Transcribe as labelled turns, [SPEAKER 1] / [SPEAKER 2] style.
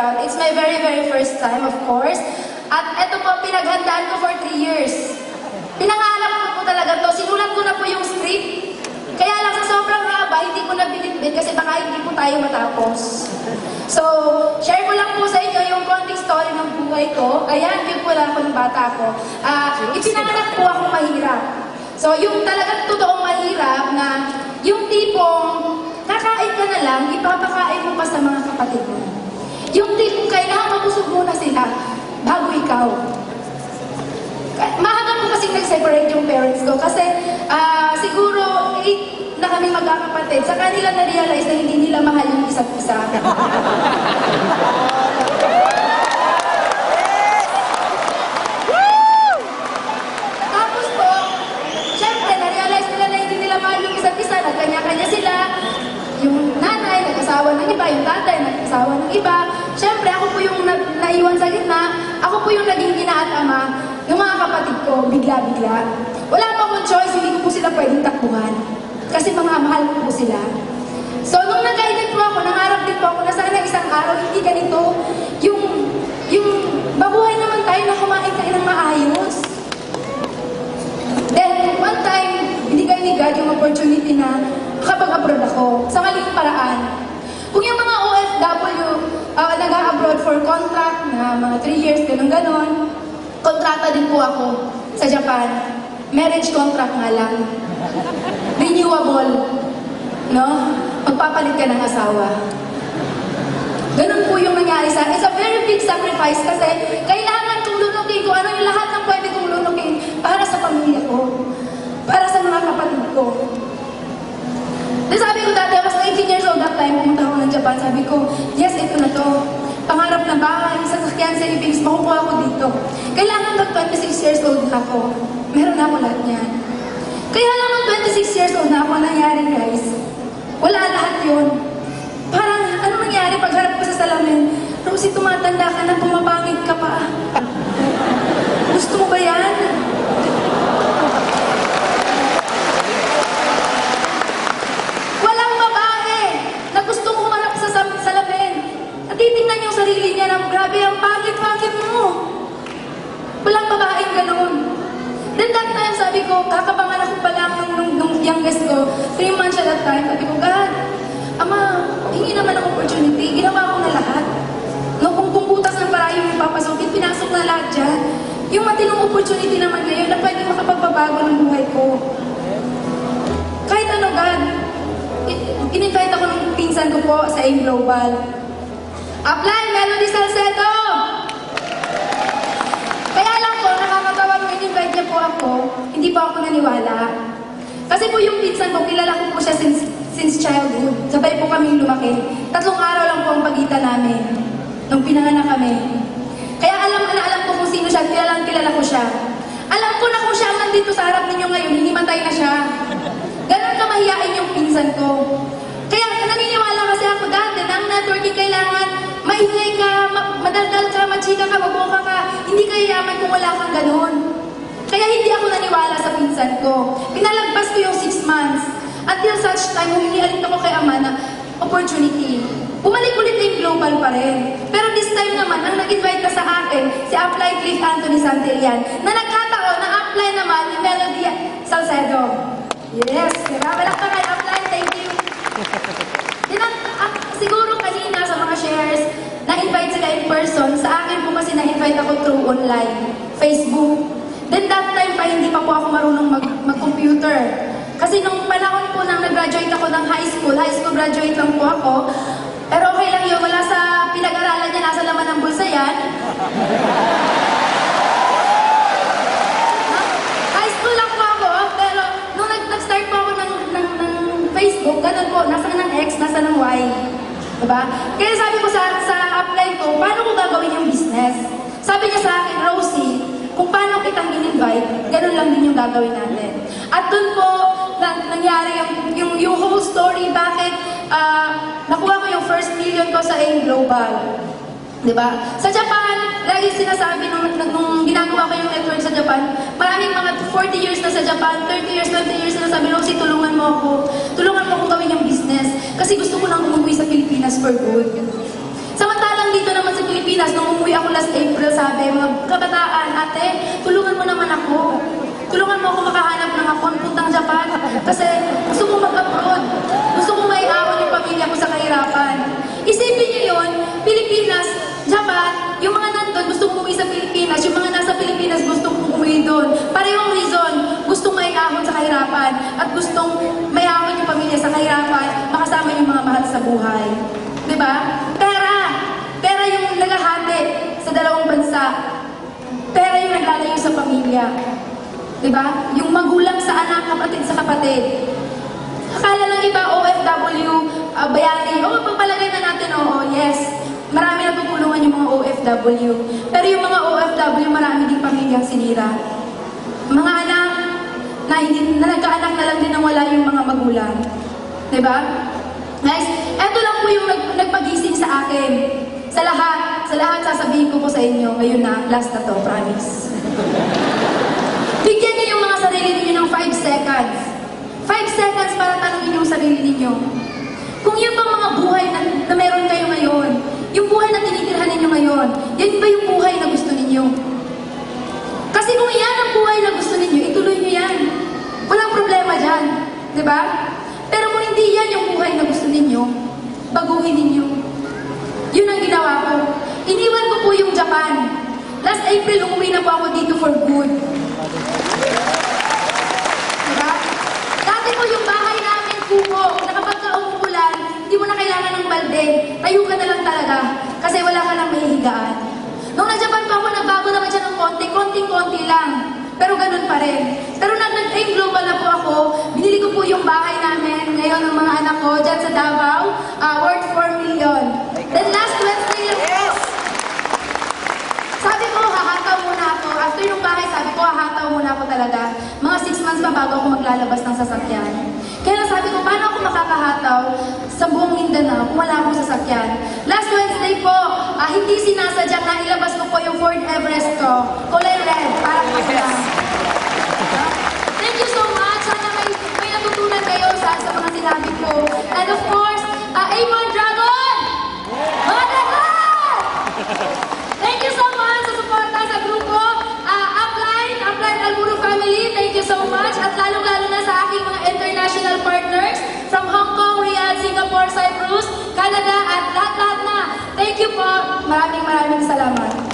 [SPEAKER 1] proud. It's my very, very first time, of course. At ito po, pinaghandaan ko for 3 years. Pinangarap ko po talaga to. Sinulat ko na po yung script. Kaya lang sa sobrang haba, hindi ko na binitbit kasi baka hindi po tayo matapos. So, share ko lang po sa inyo yung konting story ng buhay ko. Ayan, yun po lang ako ng bata ko. Ipinanganak po ako mahirap. So, yung talagang totoong mahirap na yung tipong kakain ka na lang, ipapakain mo pa sa mga kapatid mo. Yung tipong kailangan mabusog muna sila bago ikaw. Mahanga po kasi nag-separate yung parents ko kasi siguro 8 na kami magkakapatid. Sa kanila na-realize na hindi nila mahal yung isa't isa. Tapos po, syempre, na-realize nila na hindi nila mahal yung isa't isa. Nagkanya-kanya sila. Yung nanay, nag-asawa ng iba. Yung tatay, nag-asawa ng iba. Syempre, ako po yung naiwan sa gitna. Ako po yung naging ina at ama ng mga kapatid ko, bigla-bigla. Wala pa akong choice, hindi ko po sila pwedeng takbuhan. Kasi mga mahal ko po sila. So, nung nag-guided po ako, nangarap din po ako na sana isang araw, hindi ganito. Yung mabuhay naman tayo na kumain tayo ng maayos. Then, one time, binigay ni God yung opportunity na makapag-abroad ako sa maling paraan. Kung yung mga OFW, nag-abroad for contract na mga 3 years, ganun-ganon, kontrata din po ako sa Japan. Marriage contract nga lang. Renewable. No? Magpapalit ka ng asawa. Ganun po yung nangyari sa akin. It's a very big sacrifice kasi kailangan kong lunugin ko ano yung lahat ng pwede kong lunugin para sa pamilya ko. Para sa mga kapatid ko. Then sabi ko dati, I was 19 years old that time, pumunta ako ng Japan. Sabi ko, yes, ito na to. Pangarap na bahay, sasakyan, savings, makukuha ko dito. Kailangan mag 26 years old na ako. Meron na ako lahat niyan. Kaya lang nung 26 years old na ako, nangyari guys, wala lahat yun. Parang, ano nangyari pagharap ko sa salamin? Rosie, tumatanda ka na, pumapangit ka pa. Gusto mo ba yan? Walang babae na gustong humarap sa salamin. At titingnan yung sarili niya na, grabe, ang pangit-pangit mo. Walang babaeng ganun. Then that time, sabi ko, kakapanganak ko pa lang nung youngest ko, 3 months at that time, sabi ko, God, Ama, hingi naman ang opportunity, ginawa ko na lahat. No, kung butas ng parayo yung papasukin, pinasok na lahat dyan. Yung matinong opportunity naman ngayon na pwede makapagpabago ng buhay ko. Kahit ano, God, in-invite ako ng pinsan ko po sa AIM Global. Apply, Melody Salcedo! Kaya lang po, nakakatawa nung in-invite niya po ako, hindi pa ako naniwala. Kasi po yung pinsan ko, kilala ko po siya since childhood. Sabay po kami lumaki. 3 araw lang po ang pagitan namin nung pinanganak kami. Kaya alam ko kung sino siya, kilala ko siya. Alam ko na kung siya ang nandito sa harap ninyo ngayon, hindi matay na siya. Ganon ka mahiyain yung pinsan ko. Kaya naniniwala kasi ako dati na ang networking kailangan maingay ka, madaldal ka, machika ka, maboka ka. Hindi ka yaman kung wala kang ganon. Kaya hindi ako naniwala sa pinsan ko. Pinalagpas ko yung 6 months. Until such time, humingi ako kay Ama na opportunity. Bumalik ulit na yung global pa rin. Pero this time naman, ang nag-invite na sa akin, si Apply Cliff Anthony Santillan, na nagkataon na apply naman ni Melody Salcedo. Yes, diba? Malak ka kay Apply, thank you. Siguro kanina sa mga shares, na-invite sila in person. Sa akin po kasi na-invite ako through online, Facebook. Then that time pa, hindi pa po ako marunong mag-computer. Kasi nung panahon po nang nag-graduate ako ng high school graduate lang po ako. Pero okay lang yun, wala sa pinag-aralan niya, nasa laman ng bulsa yan. High school lang po ako, pero nung nag-start po ako ng Facebook, ganun po, nasa ng X, nasa ng Y. Diba? Kaya sabi ko sa apply ko, paano ko gagawin yung business? Sabi niya sa akin, Rosie, kung paano kitang in-invite, ganun lang din yung gagawin natin. At dun po, nangyari yung whole story, bakit nakuha ko yung first million ko sa AIM Global. Diba? Sa Japan, lagi sinasabi nung ginagawa ko yung network sa Japan, maraming mga 40 years na sa Japan, 30 years, 20 years na sabi, Rosie, tulungan mo ako gawin yung business. Kasi gusto ko nang umuwi sa Pilipinas for good. Samantalang dito naman sa nung last April sabi, mga kabataan, ate, tulungan mo naman ako. Tulungan mo ako makahanap ng akong puntang Japan. Kasi gusto ko mag-abroad. Gusto ko maiahon yung pamilya ko sa kahirapan. Isipin niyo yun, Pilipinas, Japan, yung mga nandun gusto umuwi sa Pilipinas, yung mga nasa Pilipinas gusto umuwi doon. Parehong reason, gustong maiahon sa kahirapan at gustong maiahon yung pamilya sa kahirapan, makasama yung mga mahal sa buhay. Diba? Pera yung naghahati sa dalawang bansa. Pera yung naglalayo sa pamilya. Diba? Yung magulang sa anak, kapatid sa kapatid. Akala lang iba, OFW, bayani. Pagpalagay na natin, yes. Marami natutulungan yung mga OFW. Pero yung mga OFW, marami din pamilyang sinira. Mga anak, na nagkaanak na lang din nang wala yung mga magulang. Diba? Guys, eto lang po yung nagpagising sa akin. Sa lahat sasabihin ko po sa inyo, ngayon na, last na to, promise. Bigyan niyo yung mga sarili ninyo ng 5 seconds. 5 seconds para tanungin yung sarili ninyo. Kung yun bang mga buhay na meron kayo ngayon, yung buhay na tinitirhan ninyo ngayon, yan ba yung buhay na gusto ninyo? Kasi kung yan ang buhay na gusto ninyo, ituloy nyo yan. Walang problema dyan. Diba? Pero kung hindi yan yung buhay na gusto ninyo, baguhin ninyo. Yun ang ginawa ko. Iniwan ko po yung Japan. Last April, umuwi na po ako dito for good. Diba? Dati po yung bahay namin, kuko, na kapag umuulan, hindi mo na kailangan ng balde. Tayo ka na lang talaga. Kasi wala ka nang mahihigaan. Nung nag-Japan pa ako, nagbago naman siya ng konting-konti lang. Pero ganun pa rin. Pero nag-aim global na po ako. Binili ko po yung bahay namin ngayon ng mga anak ko dyan sa Davao, worth 4 million. Then last Wednesday lang po. Sabi ko, hahataw muna ako. After yung bahay, sabi ko, hahataw muna ako talaga. Mga 6 months pa bago ako maglalabas ng sasakyan. Kaya sabi ko, paano ako makakahataw sa buong Mindanao kung wala akong sasakyan? Last Wednesday po, hindi sinasadya na ilabas ko po yung Ford Everest ko. Kulay red, para po sila. Thank you so much. Sana may natutunan kayo sa mga sinabi ko. And of course, Avon Dragon! Mga Dragon! Thank you so much sa suporta sa grupo. Upline Almuro family, thank you so much. At lalong-lalo na sa aking mga international partners from Hong Kong, Riyadh, Singapore, Cyprus, Canada, at lahat-lahat na. Thank you po. Maraming salamat.